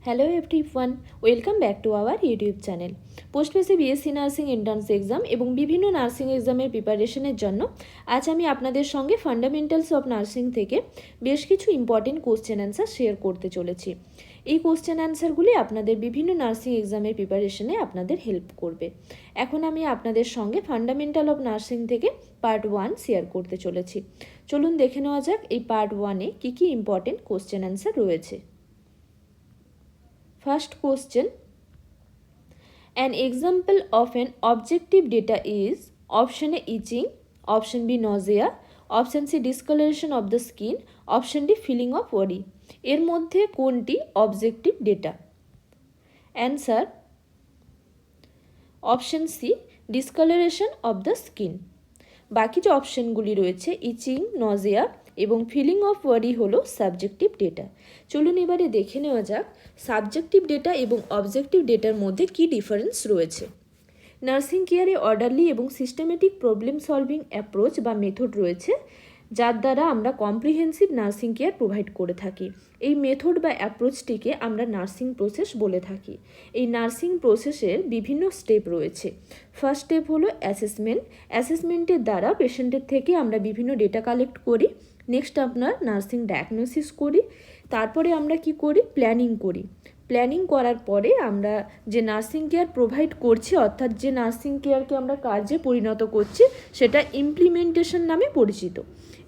Hello everyone, welcome back to our YouTube channel. Post basic BSc nursing entrance exam এবং বিভিন্ন nursing এক্সামের প্রিপারেশনের জন্য আজ আমি আপনাদের সঙ্গে ফান্ডামেন্টালস অফ নার্সিং থেকে বেশ কিছু ইম্পর্টেন্ট কোশ্চেন অ্যান্সার শেয়ার করতে চলেছি। এই কোশ্চেন অ্যান্সারগুলি আপনাদের বিভিন্ন নার্সিং এক্সামের প্রিপারেশনে আপনাদের হেল্প করবে। এখন আমি আপনাদের সঙ্গে ফান্ডামেন্টাল অফ নার্সিং থেকে পার্ট 1 শেয়ার করতে চলেছি। চলুন দেখে নেওয়া যাক এই পার্ট 1-এ কী কী ইম্পর্টেন্ট কোশ্চেন অ্যান্সার রয়েছে। First question, an example of an objective data is option A itching, option B nausea, option C discoloration of the skin, option D feeling of body। এর মধ্যে কোনটি objective data? Answer option C discolouration of the skin. বাকি যে অপশনগুলি রয়েছে itching, nausea এবং feeling of body হলো subjective data. চলুন এবারে দেখে নেওয়া যাক সাবজেক্টিভ ডেটা এবং অবজেক্টিভ ডেটার মধ্যে কী ডিফারেন্স রয়েছে। নার্সিং কেয়ারে অর্ডারলি এবং সিস্টেমেটিক প্রবলেম সলভিং অ্যাপ্রোচ বা মেথড রয়েছে, যার দ্বারা আমরা কম্প্রিহেন্সিভ নার্সিং কেয়ার প্রোভাইড করে থাকি। এই মেথড বা অ্যাপ্রোচটিকে আমরা নার্সিং প্রসেস বলে থাকি। এই নার্সিং প্রসেসের বিভিন্ন স্টেপ রয়েছে। ফার্স্ট স্টেপ হলো অ্যাসেসমেন্ট। অ্যাসেসমেন্টের দ্বারা পেশেন্টের থেকে আমরা বিভিন্ন ডেটা কালেক্ট করি। নেক্সট আপনার নার্সিং ডায়াগনোসিস করি। তারপরে আমরা কি করি? প্ল্যানিং করি। প্ল্যানিং করার পরে আমরা যে নার্সিং কেয়ার প্রোভাইড করছি, অর্থাৎ যে নার্সিং কেয়ারকে আমরা কাজে পরিণত করছি, সেটা ইমপ্লিমেন্টেশন নামে পরিচিত।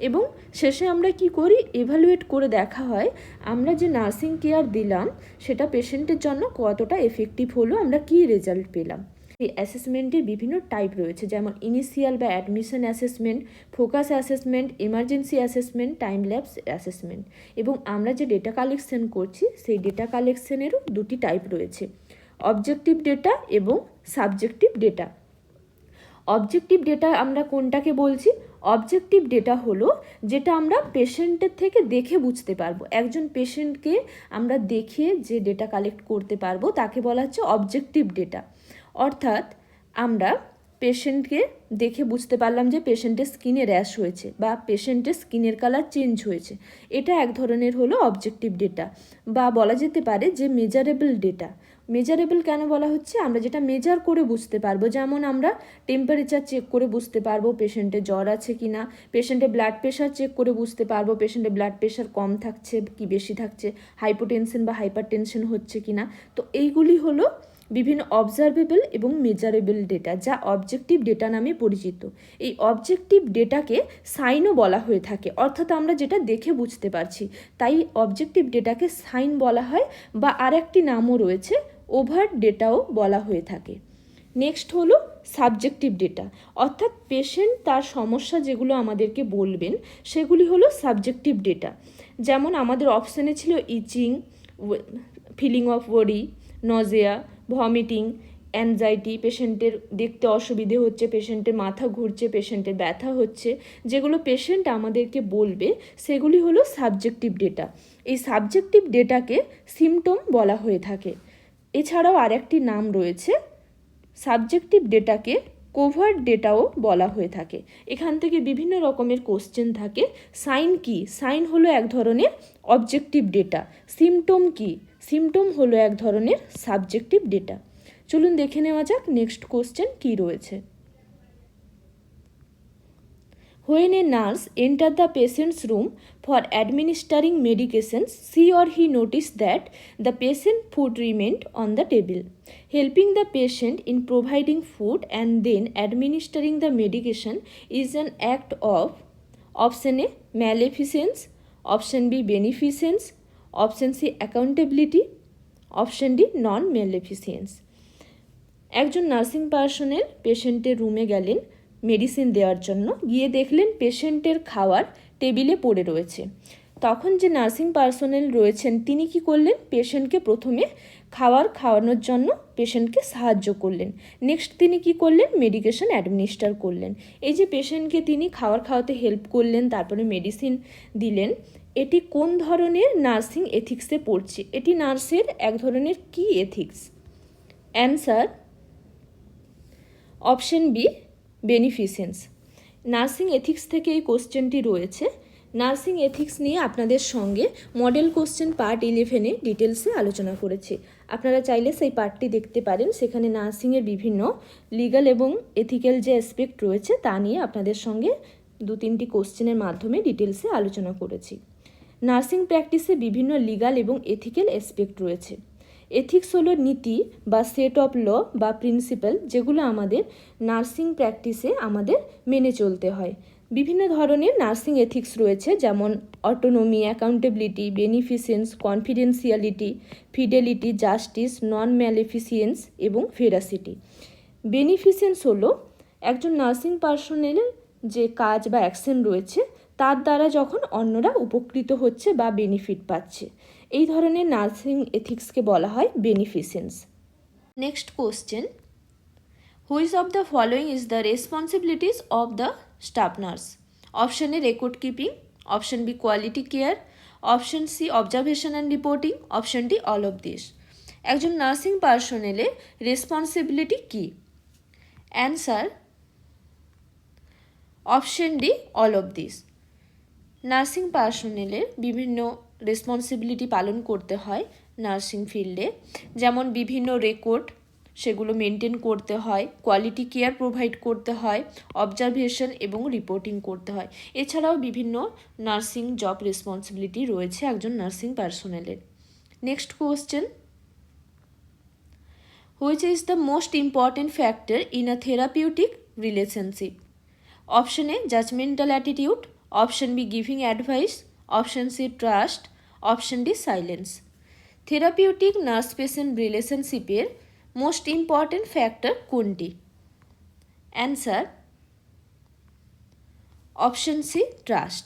এবং শেষে আমরা কি করি? এভালুয়েট করে দেখা হয় আমরা যে নার্সিং কেয়ার দিলাম সেটা পেশেন্টের জন্য কতটা এফেক্টিভ হলো, আমরা কী রেজাল্ট পেলাম। এই অ্যাসেসমেন্টের বিভিন্ন টাইপ রয়েছে, যেমন ইনিশিয়াল বা admission assessment, focus assessment, emergency assessment, time lapse assessment. এবং আমরা যে ডেটা কালেকশন করছি সেই ডেটা কালেকশনেরও দুটি টাইপ রয়েছে, অবজেক্টিভ ডেটা এবং সাবজেক্টিভ ডেটা। অবজেক্টিভ ডেটা আমরা কোনটাকে বলছি? অবজেক্টিভ ডেটা হলো যেটা আমরা পেশেন্টের থেকে দেখে বুঝতে পারবো। একজন পেশেন্টকে আমরা দেখে যে ডেটা কালেক্ট করতে পারবো তাকে বলা হচ্ছে অবজেক্টিভ ডেটা। অর্থাৎ আমরা পেশেন্টকে দেখে বুঝতে পারলাম যে পেশেন্টের স্কিনে র্যাশ হয়েছে বা পেশেন্টের স্কিনের কালার চেঞ্জ হয়েছে, এটা এক ধরনের হলো অবজেক্টিভ ডেটা। বা বলা যেতে পারে যে মেজারেবল ডেটা। মেজারেবল কেন বলা হচ্ছে? আমরা যেটা মেজার করে বুঝতে পারবো, যেমন আমরা টেম্পারেচার চেক করে বুঝতে পারবো পেশেন্টের জ্বর আছে কি না, পেশেন্টের ব্লাড প্রেশার চেক করে বুঝতে পারবো পেশেন্টের ব্লাড প্রেশার কম থাকছে কি বেশি থাকছে, হাইপোটেনশন বা হাইপার টেনশন হচ্ছে কি না। তো এইগুলি হলো বিভিন্ন অবজারভেবল এবং মেজারেবল ডেটা, যা অবজেক্টিভ ডেটা নামে পরিচিত। এই অবজেক্টিভ ডেটাকে সাইনও বলা হয়ে থাকে, অর্থাৎ আমরা যেটা দেখে বুঝতে পারছি, তাই অবজেক্টিভ ডেটাকে সাইন বলা হয়। বা আর একটি নামও রয়েছে, ওভার্ট ডেটাও বলা হয়ে থাকে। নেক্সট হলো সাবজেক্টিভ ডেটা, অর্থাৎ পেশেন্ট তার সমস্যা যেগুলো আমাদেরকে বলবেন সেগুলি হলো সাবজেক্টিভ ডেটা। যেমন আমাদের অপশানে ছিল itching, feeling of body, nausea, vomiting, anxiety, পেশেন্টের দেখতে অসুবিধে হচ্ছে, পেশেন্টের মাথা ঘুরছে, পেশেন্টের ব্যথা হচ্ছে, যেগুলো পেশেন্ট আমাদেরকে বলবে সেগুলি হলো সাবজেক্টিভ ডেটা। এই সাবজেক্টিভ ডেটাকে সিমটম বলা হয়ে থাকে। এছাড়াও আরেকটি নাম রয়েছে, সাবজেক্টিভ ডেটাকে কোভার্ট ডেটাও বলা হয়ে থাকে। এখান থেকে বিভিন্ন রকমের কোশ্চেন থাকে। সাইন কি? সাইন হলো এক ধরনের অবজেক্টিভ ডেটা। সিমটম কি? সিমটম হলো এক ধরনের সাবজেক্টিভ ডেটা। চলুন দেখে নেওয়া যাক নেক্সট কোশ্চেন কী রয়েছে। When a nurse entered the patient's room for administering medications, she or he noticed that the patient's food remained on the table. Helping the patient in providing food and then administering the medication is an act of option A maleficence, option B beneficence, option C accountability, option D non-maleficence। একজন nursing personnel পেশেন্টের রুমে গেলেন medicine দেওয়ার জন্য, গিয়ে দেখলেন পেশেন্টের খাওয়ার টেবিলে পড়ে রয়েছে। তখন যে নার্সিং পার্সোনেল রয়েছেন তিনি কি করলেন? পেশেন্টকে প্রথমে খাওয়ানোর জন্য পেশেন্টকে সাহায্য করলেন। নেক্সট তিনি কি করলেন? মেডিকেশন অ্যাডমিনিস্টার করলেন। এই যে পেশেন্টকে তিনি খাওয়াতে হেল্প করলেন, তারপরে মেডিসিন দিলেন, এটি কোন ধরনের নার্সিং এথিক্সে পড়ছে? এটি নার্সের এক ধরনের কি ethics? Answer option B beneficence. Nursing ethics থেকে এই কোশ্চেনটি রয়েছে, নার্সিং এথিক্স নিয়ে আপনাদের সঙ্গে মডেল কোশ্চেন পার্ট 11-এ ডিটেলসে আলোচনা করেছি। আপনারা চাইলে সেই পার্টটি দেখতে পারেন। সেখানে নার্সিংয়ের বিভিন্ন লিগ্যাল এবং এথিক্যাল যে অ্যাসপেক্ট রয়েছে তা নিয়ে আপনাদের সঙ্গে 2-3টি কোশ্চেনের মাধ্যমে ডিটেলসে আলোচনা করেছি। নার্সিং প্র্যাকটিসে বিভিন্ন লিগ্যাল এবং এথিক্যাল অ্যাসপেক্ট রয়েছে। এথিক্স হলো নীতি বা সেট অফ ল বা প্রিন্সিপাল, যেগুলো আমাদের নার্সিং প্র্যাকটিসে আমাদের মেনে চলতে হয়। বিভিন্ন ধরনের নার্সিং এথিক্স রয়েছে, যেমন autonomy, accountability, beneficence, confidentiality, fidelity, justice, non maleficence এবং ভেরাসিটি। বেনিফিসেন্স হলো একজন নার্সিং পার্সোনেলের যে কাজ বা অ্যাকশন রয়েছে তার দ্বারা যখন অন্যরা উপকৃত হচ্ছে বা বেনিফিট পাচ্ছে, এই ধরনের নার্সিং এথিক্সকে বলা হয় beneficence. Next question, which of the following is the responsibilities of the staff nurse? Option A record keeping, option B quality care, option C observation and reporting, option D all of this. একজন nursing পার্সোনেলের responsibility কী? Answer option D all of this. Nursing পার্সোনেলের বিভিন্ন responsibility পালন করতে হয় nursing ফিল্ডে, যেমন বিভিন্ন রেকর্ড সেগুলো মেনটেন করতে হয়, কোয়ালিটি কেয়ার প্রোভাইড করতে হয়, অবজারভেশন এবং রিপোর্টিং করতে হয়। এছাড়াও বিভিন্ন নার্সিং জব রেসপন্সিবিলিটি রয়েছে একজন নার্সিং পার্সোনেলের। Next question, which is the most important factor in a therapeutic relationship? Option A judgmental attitude, option B giving advice, option C trust, option D silence. Therapeutic nurse patient রিলেশনশিপের most important factor কোনটি? Answer option C trust.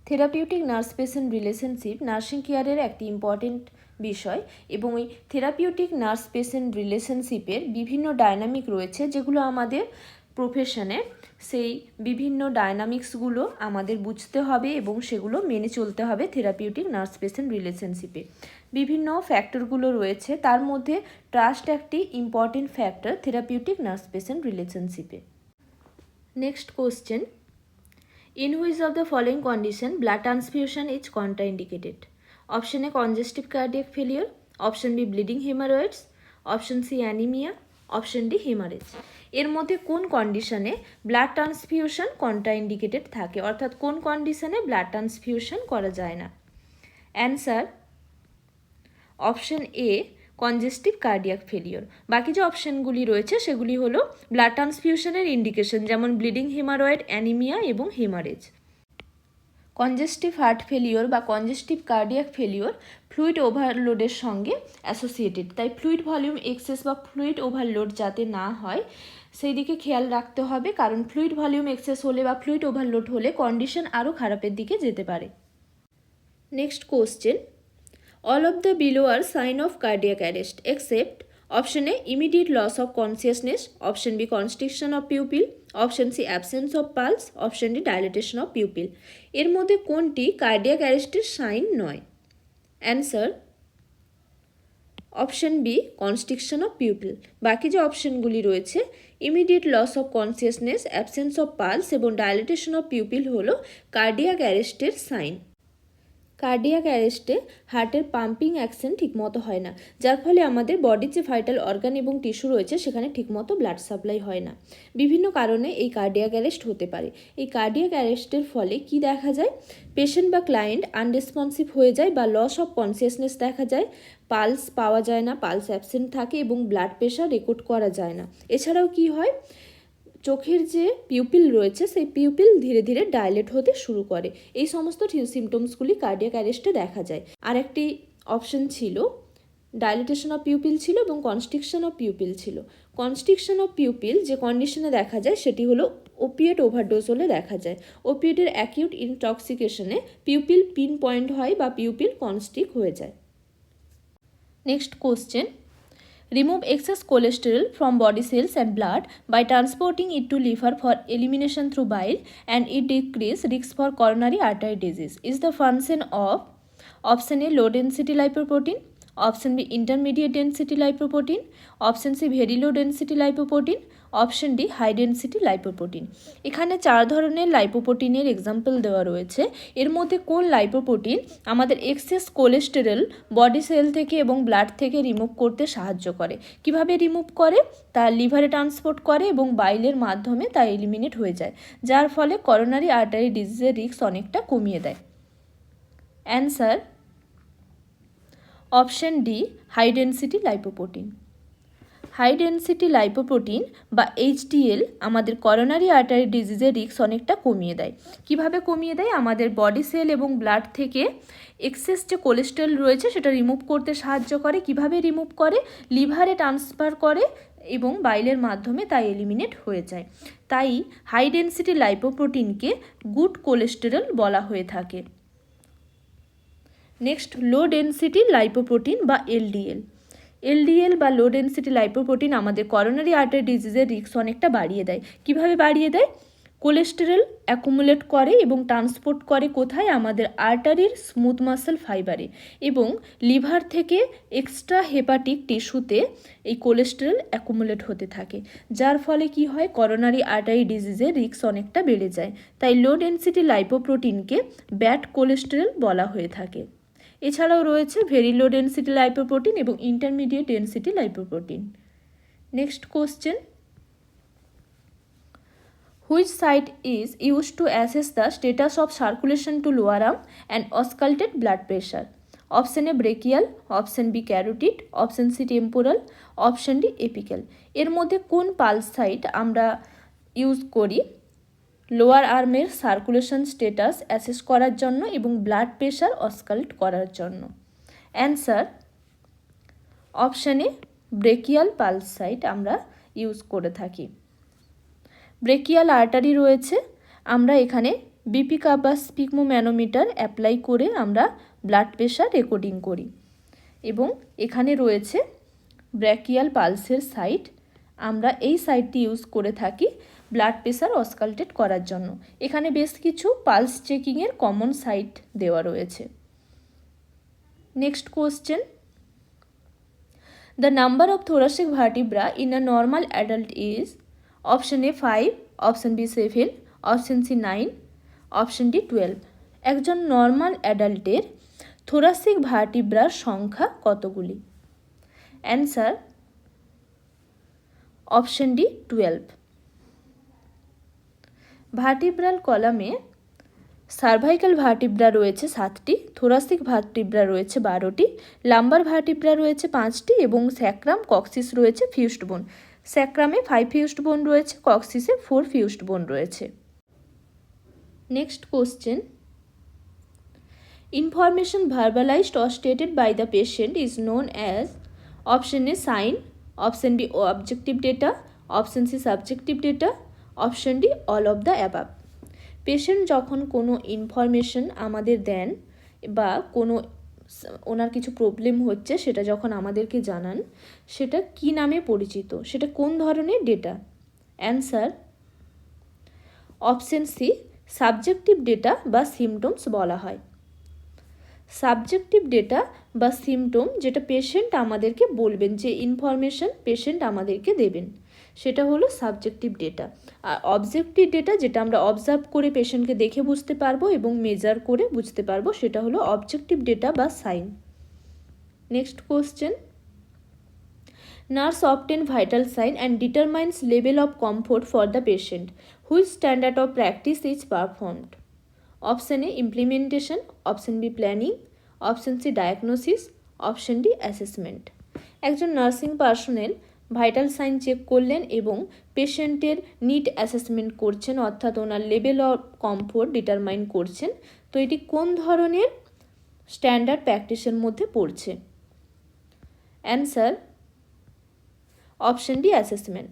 Therapeutic nurse patient relationship nursing কেয়ারের একটি important বিষয়, এবং এই therapeutic nurse patient রিলেশনশিপের বিভিন্ন dynamic রয়েছে, যেগুলো আমাদের প্রফেশনে সেই বিভিন্ন ডায়নামিক্সগুলো আমাদের বুঝতে হবে এবং সেগুলো মেনে চলতে হবে। থেরাপিউটিক নার্স পেশেন্ট রিলেশনশিপে বিভিন্ন ফ্যাক্টরগুলো রয়েছে, তার মধ্যে ট্রাস্ট একটি important factor therapeutic nurse patient রিলেশনশিপে। Next question, in which of the following condition blood transfusion is contraindicated? Option A congestive cardiac failure, option B bleeding hemorrhoids, option C anemia, option D hemorrhage। এর মধ্যে কোন কন্ডিশনে blood transfusion contraindicated থাকে, অর্থাৎ কোন কন্ডিশনে blood transfusion করা যায় না? অ্যান্সার অপশন এ কনজেস্টিভ কার্ডিয়াক ফেলিওর। বাকি যে অপশানগুলি রয়েছে সেগুলি হলো ব্লাড ট্রান্সফিউশনের ইন্ডিকেশন, যেমন ব্লিডিং হেমারয়েড, অ্যানিমিয়া এবং হেমারেজ। কনজেস্টিভ হার্ট ফেলিওর বা কনজেস্টিভ কার্ডিয়াক ফেলিওর ফ্লুইড ওভারলোডের সঙ্গে অ্যাসোসিয়েটেড, তাই ফ্লুইড ভলিউম এক্সেস বা ফ্লুইড ওভারলোড যাতে না হয় সেই দিকে খেয়াল রাখতে হবে, কারণ ফ্লুইড ভলিউম এক্সেস হলে বা ফ্লুইড ওভারলোড হলে কন্ডিশন আরও খারাপের দিকে যেতে পারে। Next question, all of the below are sign of cardiac arrest except option A immediate loss of consciousness, option B constriction of pupil, option C absence of pulse, option D dilatation of pupil। এর মধ্যে কোনটি cardiac অ্যারেস্টের sign নয়? Answer option B constriction of pupil. বাকি যে অপশনগুলি রয়েছে immediate loss of consciousness, absence of pulse এবং ডাইলেটেশন অফ পিউপিল হলো কার্ডিয়াক অ্যারেস্টের সাইন। কার্ডিয়াক অ্যারেস্টে হার্টের পাম্পিং অ্যাকশন ঠিকমতো হয় না, যার ফলে আমাদের বডির যে ভাইটাল অর্গান এবং টিস্যু রয়েছে সেখানে ঠিকমতো ব্লাড সাপ্লাই হয় না। বিভিন্ন কারণে এই কার্ডিয়াক অ্যারেস্ট হতে পারে। এই কার্ডিয়াক অ্যারেস্টের ফলে কি দেখা যায়? পেশেন্ট বা ক্লায়েন্ট আনরেসপন্সিভ হয়ে যায় বা লস অফ কনসিয়াসনেস দেখা যায়, পালস পাওয়া যায় না, পালস অ্যাবসেন্ট থাকে এবং ব্লাড প্রেশার রেকর্ড করা যায় না। এছাড়াও কি হয়, চোখের যে পিউপিল রয়েছে সেই পিউপিল ধীরে ধীরে ডাইলেট হতে শুরু করে। এই সমস্ত সিমটমসগুলি কার্ডিয়াক অ্যারেস্টে দেখা যায়। আর একটি অপশন ছিল ডাইলেটেশন অফ পিউপিল ছিল এবং কনস্ট্রিকশন অফ পিউপিল ছিল। কনস্ট্রিকশন অফ পিউপিল যে কন্ডিশনে দেখা যায় সেটি হলো ওপিয়েট ওভারডোজ হলে দেখা যায়। ওপিয়েটের অ্যাকিউট ইনটক্সিকেশনে পিউপিল পিন পয়েন্ট হয় বা পিউপিল কনস্ট্রিক্ট হয়ে যায়। Next question, remove excess cholesterol from body cells and blood by transporting it to liver for elimination through bile, and it decrease risk for coronary artery disease. Is the function of option A low density lipoprotein, option B intermediate density lipoprotein, option C very low density lipoprotein, option D high density lipoprotein. এখানে 4 ধরনের লাইপোপ্রোটিনের example দেওয়া রয়েছে। এর মধ্যে কোন lipoprotein আমাদের access cholesterol body sell থেকে এবং ব্লাড থেকে রিমুভ করতে সাহায্য করে? কিভাবে রিমুভ করে? তা লিভারে ট্রান্সপোর্ট করে এবং বাইলের মাধ্যমে তা এলিমিনেট হয়ে যায়, যার ফলে করোনারি আর্টারি ডিজিজের রিস্ক অনেকটা কমিয়ে দেয়। Answer option D high density lipoprotein. High density lipoprotein বা এইচডিএল আমাদের করোনারি আর্টারি ডিজিজের রিস্ক অনেকটা কমিয়ে দেয়। কিভাবে কমিয়ে দেয়? আমাদের বডি সেল এবং ব্লাড থেকে এক্সেস যে কোলেস্টেরল রয়েছে সেটা রিমুভ করতে সাহায্য করে। কিভাবে রিমুভ করে? লিভারে ট্রান্সফার করে এবং বাইলের মাধ্যমে তা এলিমিনেট হয়ে যায়। তাই হাই ডেন্সিটি লাইপোপ্রোটিনকে গুড কোলেস্টেরল বলা হয়ে থাকে। নেক্সট, লো ডেন্সিটি লাইপোপ্রোটিন বা এলডিএল। এলডিএল বা লো ডেন্সিটি লাইপোপ্রোটিন আমাদের করোনারি আর্টারি ডিজিজের রিস্ক অনেকটা বাড়িয়ে দেয়। কিভাবে বাড়িয়ে দেয়? কোলেস্টেরল অ্যাকুমুলেট করে এবং ট্রান্সপোর্ট করে কোথায়? আমাদের আর্টারির স্মুথ মাসেল ফাইবারে, এবং লিভার থেকে এক্সট্রা হেপাটিক টিস্যুতে এই কোলেস্টেরল অ্যাকুমুলেট হতে থাকে, যার ফলে কি হয়? করোনারি আর্টারি ডিজিজের রিস্ক অনেকটা বেড়ে যায়। তাই লো ডেন্সিটি লাইপোপ্রোটিনকে ব্যাড কোলেস্টেরল বলা হয়ে থাকে। এছাড়াও রয়েছে ভেরি লো ডেন্সিটি লাইপোপ্রোটিন এবং intermediate density lipoprotein. Next question, which site is use to assess the status of circulation to lower arm and auscultated blood pressure? Option A brachial, option B carotid, option C temporal, option D apical. এর মধ্যে কোন pulse site আমরা use করি lower আর্মের circulation status assess করার জন্য এবং blood pressure auscult করার জন্য? Answer option A brachial pulse site আমরা ইউজ করে থাকি। ব্রেকিয়াল আর্টারি রয়েছে, আমরা এখানে বিপি কাপ বা স্পিগমোম্যানোমিটার অ্যাপ্লাই করে আমরা ব্লাড প্রেশার রেকর্ডিং করি, এবং এখানে রয়েছে ব্রেকিয়াল পালসের সাইট, আমরা এই সাইটটি ইউজ করে থাকি ব্লাড প্রেশার অসকাল্টেড করার জন্য। এখানে বেশ কিছু পালস চেকিংয়ের কমন সাইট দেওয়া রয়েছে। Next question, the number of thoracic vertebra in a normal adult is? Option A 5, option B 7, option C 9, option D 12। একজন নর্মাল অ্যাডাল্টের থোরাসিক ভার্টিব্রার সংখ্যা কতগুলি? Answer option D 12। ভার্টিব্রাল কলামে সার্ভাইকাল ভার্টিব্রা রয়েছে 7টি, থোরাসিক ভার্টিব্রা রয়েছে 12টি, লাম্বার ভার্টিব্রা রয়েছে 5টি এবং স্যাক্রাম কক্সিস রয়েছে ফিউজড বোন। স্যাক্রামে 5 ফিউজড বোন রয়েছে, কক্সিসে 4 ফিউজড বোন রয়েছে। Next question, information verbalized or stated by the patient is known as? Option A sign, option B objective data, option C subjective data, option D all of the above. Patient যখন কোনো information আমাদের দেন বা কোনো ওনার কিছু problem হচ্ছে সেটা যখন আমাদেরকে জানান, সেটা কি নামে পরিচিত? সেটা কোন ধরনের ডেটা? Answer option C subjective data বা সিমটমস বলা হয়। সাবজেক্টিভ ডেটা বা সিমটম যেটা পেশেন্ট আমাদেরকে বলবেন, যে ইনফরমেশন পেশেন্ট আমাদেরকে দেবেন, সেটা হলো সাবজেক্টিভ ডেটা। আর অবজেক্টিভ ডেটা যেটা আমরা অবজার্ভ করে পেশেন্টকে দেখে বুঝতে পারবো এবং মেজার করে বুঝতে পারবো, সেটা হলো অবজেক্টিভ ডেটা বা sign. Next question, nurse obtain vital sign and determines level of comfort for the patient. Which standard of practice is performed? Option A implementation, option B planning, option C diagnosis, option D assessment. একজন nursing personnel vital sign check করলেন এবং পেশেন্টের need assessment করছেন, অর্থাৎ ওনার level of comfort determine করছেন। তো এটি কোন ধরনের স্ট্যান্ডার্ড প্র্যাকটিসের মধ্যে পড়ছে? Answer option D assessment.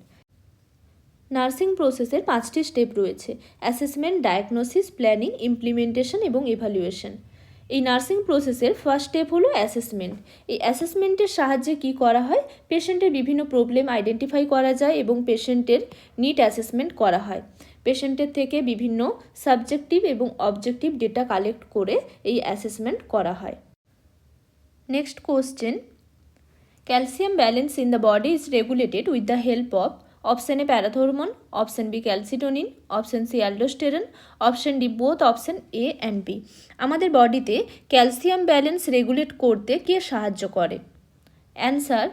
Nursing প্রসেসের 5টি স্টেপ রয়েছে: অ্যাসেসমেন্ট, ডায়াগনোসিস, প্ল্যানিং, ইমপ্লিমেন্টেশন এবং ইভ্যালুয়েশন। এই নার্সিং প্রসেসের ফার্স্ট স্টেপ হলো অ্যাসেসমেন্ট। এই অ্যাসেসমেন্টের সাহায্যে কি করা হয়? পেশেন্টের বিভিন্ন প্রবলেম আইডেন্টিফাই করা যায় এবং পেশেন্টের নিড অ্যাসেসমেন্ট করা হয়। পেশেন্টের থেকে বিভিন্ন সাবজেক্টিভ এবং অবজেক্টিভ ডেটা কালেক্ট করে এই অ্যাসেসমেন্ট করা হয়। Next question, Calcium balance in the body is regulated with the help of option A parathormone, option B calcitonin, option C aldosterone, option D both option A and B. আমাদের বডিতে calcium balance regulate করতে কে সাহায্য করে? Answer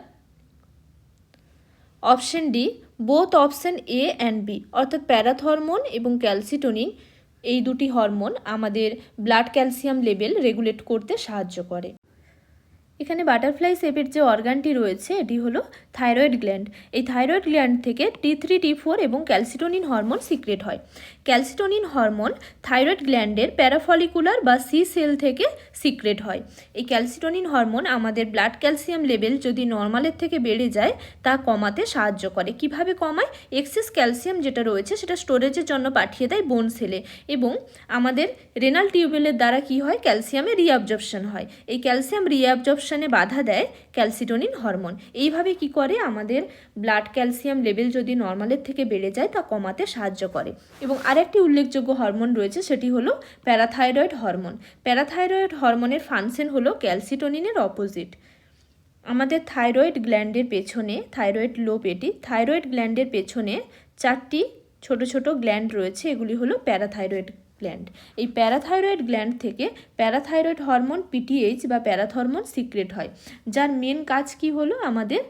option D both option A and B, অর্থাৎ parathormone এবং calcitonin এই দুটি হরমোন আমাদের ব্লাড ক্যালসিয়াম লেভেল রেগুলেট করতে সাহায্য করে। এখানে বাটারফ্লাই শেপের যে অর্গানটি রয়েছে এটি হলো থাইরয়েড গ্ল্যান্ড। এই থাইরয়েড গ্ল্যান্ড থেকে T3, T4 এবং ক্যালসিটোনিন হরমোন সিক্রেট হয়। ক্যালসিটোনিন হরমোন থাইরয়েড গ্ল্যান্ডের প্যারাফলিকুলার বা সি সেল থেকে সিক্রেট হয়। এই ক্যালসিটোনিন হরমোন আমাদের ব্লাড ক্যালসিয়াম লেভেল যদি নর্মালের থেকে বেড়ে যায় তা কমাতে সাহায্য করে। কিভাবে কমায়? এক্সেস ক্যালসিয়াম যেটা রয়েছে সেটা স্টোরেজের জন্য পাঠিয়ে দেয় বোন সেলে, এবং আমাদের রেনাল টিউবেলের দ্বারা কি হয়? ক্যালসিয়ামের রিঅ্যাবজর্পশন হয়। এই ক্যালসিয়াম রিঅ্যাবজর্পশনে বাধা দেয় ক্যালসিটোনিন হরমোন। এইভাবে কি করে? আমাদের ব্লাড ক্যালসিয়াম লেভেল যদি নর্মালের থেকে বেড়ে যায় তা কমাতে সাহায্য করে। এবং আরেকটি উল্লেখযোগ্য হরমোন রয়েছে, সেটি হলো প্যারাথাইরয়েড হরমোন। প্যারাথাইরয়েড হরমোনের ফাংশন হলো ক্যালসিটোনিনের অপোজিট। আমাদের থাইরয়েড গ্ল্যান্ডের পেছনে, থাইরয়েড লোব এটি, থাইরয়েড গ্ল্যান্ডের পেছনে 4টি ছোট ছোট গ্ল্যান্ড রয়েছে, এগুলি হলো প্যারাথাইরয়েড গ্ল্যান্ড। এই প্যারাথাইরয়েড গ্ল্যান্ড থেকে প্যারাথাইরয়েড হরমোন পিটিএইচ বা প্যারাথরমোন সিক্রেট হয়, যার মেন কাজ কি হলো? আমাদের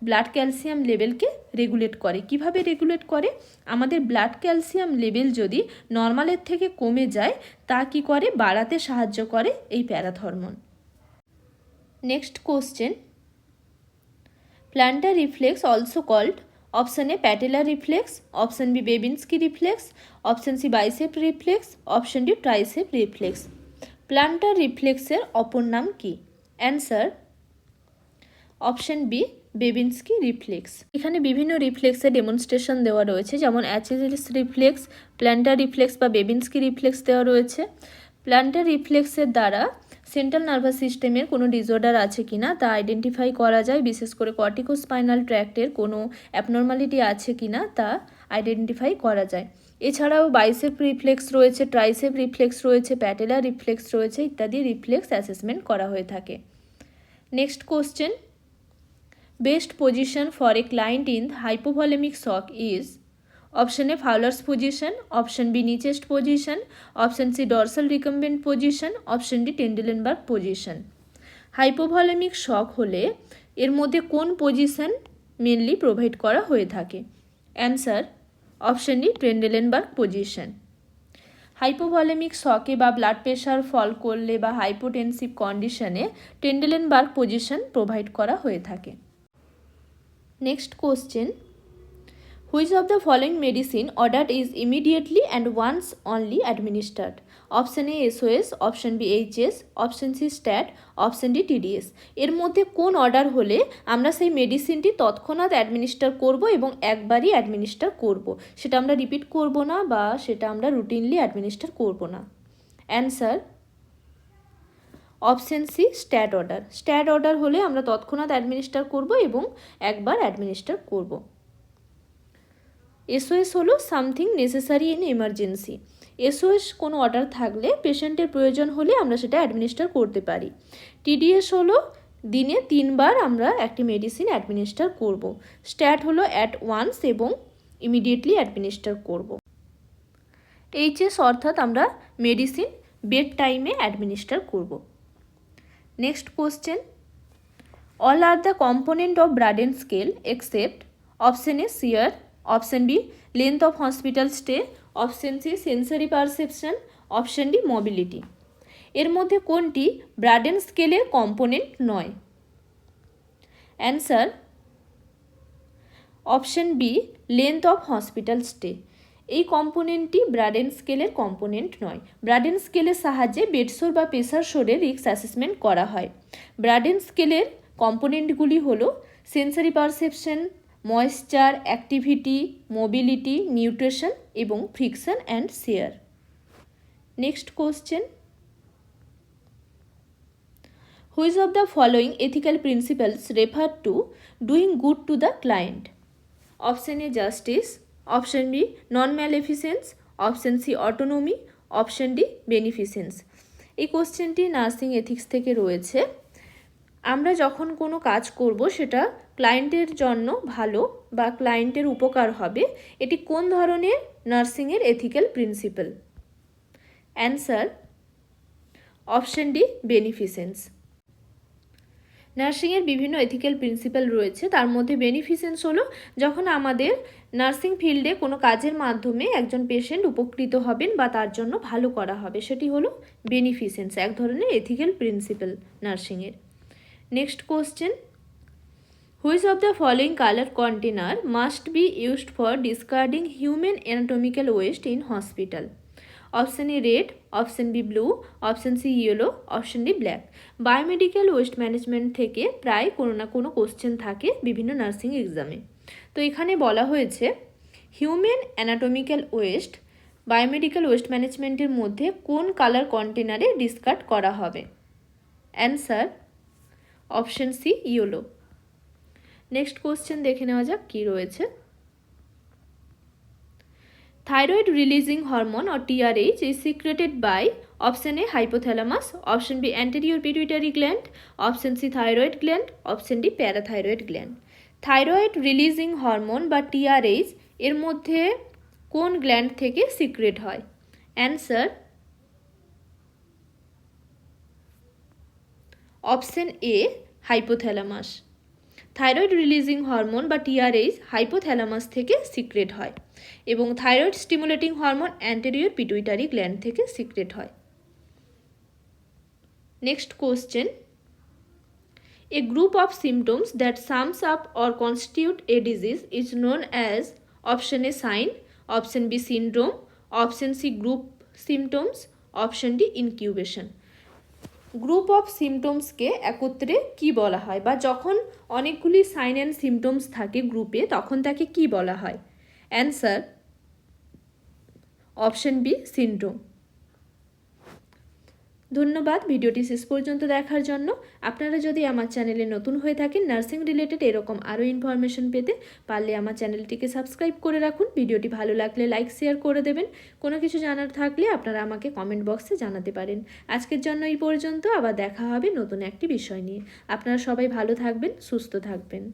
ব্লাড ক্যালসিয়াম লেভেলকে রেগুলেট করে। কিভাবে রেগুলেট করে? আমাদের ব্লাড ক্যালসিয়াম লেভেল যদি নর্মালের থেকে কমে যায় তা কি করে? বাড়াতে সাহায্য করে এই parathormone. Next question, plantar reflex also called option A patellar reflex, option B Babinski reflex, option C bicep reflex, option D tricep reflex. Plantar রিফ্লেক্সের অপর নাম কি? Answer option B Babinski reflex. এখানে বিভিন্ন রিফ্লেক্সের ডেমনস্ট্রেশন দেওয়া রয়েছে, যেমন অ্যাচিলিস রিফ্লেক্স, প্ল্যান্টার রিফ্লেক্স বা বেবিনস্কি রিফ্লেক্স দেওয়া রয়েছে। প্ল্যান্টার রিফ্লেক্সের দ্বারা সেন্ট্রাল নার্ভাস সিস্টেমের কোনো ডিসঅর্ডার আছে কি না তা আইডেন্টিফাই করা যায়, বিশেষ করে কর্টিকোস্পাইনাল ট্র্যাক্টের কোনো অ্যাবনর্মালিটি আছে কি না তা আইডেন্টিফাই করা যায়। এছাড়াও বাইসেপ রিফ্লেক্স রয়েছে, ট্রাইসেপ রিফ্লেক্স রয়েছে, প্যাটেলার রিফ্লেক্স রয়েছে ইত্যাদি রিফ্লেক্স অ্যাসেসমেন্ট করা হয়ে থাকে। Next question, best position for a client in hypovolemic shock is option A Fowler's position, option B knee chest position, option C dorsal recumbent position, option D Trendelenburg position। Hypovolemic shock হলে এর মধ্যে কোন position mainly provide করা হয়ে থাকে? Answer option D Trendelenburg position. Hypovolemic শকে বা blood pressure fall করলে বা হাইপোটেনসিভ কন্ডিশনে ট্রেন্ডেলেনবার্গ পজিশন প্রোভাইড করা হয়ে থাকে। Next question, which of the following medicine ordered is immediately and once only administered? Option A SOS, option B HS, option C stat, option D TDS. এর মধ্যে কোন order হলে আমরা সেই মেডিসিনটি তৎক্ষণাৎ অ্যাডমিনিস্টার করব এবং একবারই অ্যাডমিনিস্টার করব, সেটা আমরা রিপিট করব না বা সেটা আমরা রুটিনলি অ্যাডমিনিস্টার করব না? Answer option C stat order. Stat order হলে আমরা তৎক্ষণাৎ অ্যাডমিনিস্টার করব এবং একবার অ্যাডমিনিস্টার করব। এসওএস হলো something necessary in emergency. SOS কোনো অর্ডার থাকলে পেশেন্টের প্রয়োজন হলে আমরা সেটা অ্যাডমিনিস্টার করতে পারি। টিডিএস হলো দিনে 3 বার আমরা একটি মেডিসিন অ্যাডমিনিস্টার করব। স্ট্যাট হলো অ্যাট ওয়ান্স এবং ইমিডিয়েটলি অ্যাডমিনিস্টার করব। এইচএস অর্থাৎ আমরা মেডিসিন বেড টাইমে অ্যাডমিনিস্টার করব। Next question, all are the component of Braden scale except option A shear, option B length of hospital stay, option C sensory perception, option D mobility. এর মধ্যে কোনটি Braden স্কেলের component নয়? Answer option B length of hospital stay. এই কম্পোনেন্টটি ব্রাডেন স্কেলের component নয়। ব্রাডেন স্কেলের সাহায্যে বেডশোর বা প্রেসার শোরের রিস্ক অ্যাসেসমেন্ট করা হয়। ব্রাডেন স্কেলের কম্পোনেন্টগুলি হলো sensory perception, moisture, activity, mobility, nutrition এবং friction and shear. Next question, which of the following ethical principles refer to doing good to the client? Option A justice, option B non maleficence, option C autonomy, option D beneficence. এই কোশ্চেনটি nursing ethics থেকে রয়েছে। আমরা যখন কোনো কাজ করব সেটা ক্লায়েন্টের জন্য ভালো বা ক্লায়েন্টের উপকার হবে, এটি কোন ধরনের নার্সিংয়ের ethical principle? Answer option D beneficence. নার্সিংয়ের বিভিন্ন এথিক্যাল প্রিন্সিপাল রয়েছে, তার মধ্যে বেনিফিসেন্স হলো যখন আমাদের নার্সিং ফিল্ডে কোনো কাজের মাধ্যমে একজন পেশেন্ট উপকৃত হবেন বা তার জন্য ভালো করা হবে, সেটি হলো বেনিফিসেন্স, এক ধরনের এথিক্যাল প্রিন্সিপাল নার্সিংয়ের। Next question, which of the following colour container must be used for discarding human anatomical waste in hospital? Option A red, option B blue, option C yellow, option D black. Biomedical waste management থেকে প্রায় কোনো না কোনো question থাকে বিভিন্ন nursing এক্সামে। তো এখানে বলা হয়েছে human anatomical waste biomedical waste ম্যানেজমেন্টের মধ্যে কোন কালার কন্টেনারে ডিসকার্ড করা হবে? Answer option C yellow. Next question দেখে নেওয়া যাক কী রয়েছে। Thyroid releasing hormone or TRH is secreted by option A hypothalamus, option B anterior pituitary gland, option C thyroid gland, option D parathyroid gland. Thyroid releasing hormone বা TRH এর মধ্যে কোন gland থেকে secrete হয়? Answer option A hypothalamus. Thyroid releasing hormone বা TRH hypothalamus থেকে secrete হয় এবং thyroid stimulating hormone anterior pituitary gland থেকে সিক্রেট হয়। Next question, a group of symptoms that sums up or constitute a disease is known as option A sign, option B syndrome, option C group symptoms, option D incubation. Group of সিমটমসকে একত্রে কি বলা হয়, বা যখন অনেকগুলি sign and symptoms থাকে গ্রুপে তখন তাকে কি বলা হয়? Answer option B syndrome. ধন্যবাদ ভিডিওটি শেষ পর্যন্ত দেখার জন্য। আপনারা যদি আমার চ্যানেলে নতুন হয়ে থাকেন নার্সিং রিলেটেড এরকম আরও ইনফরমেশন পেতে পারলে আমার চ্যানেলটিকে সাবস্ক্রাইব করে রাখুন। ভিডিওটি ভালো লাগলে লাইক শেয়ার করে দেবেন। কোনো কিছু জানার থাকলে আপনারা আমাকে কমেন্ট বক্সে জানাতে পারেন। আজকের জন্য এই পর্যন্ত, আবার দেখা হবে নতুন একটি বিষয় নিয়ে। আপনারা সবাই ভালো থাকবেন, সুস্থ থাকবেন।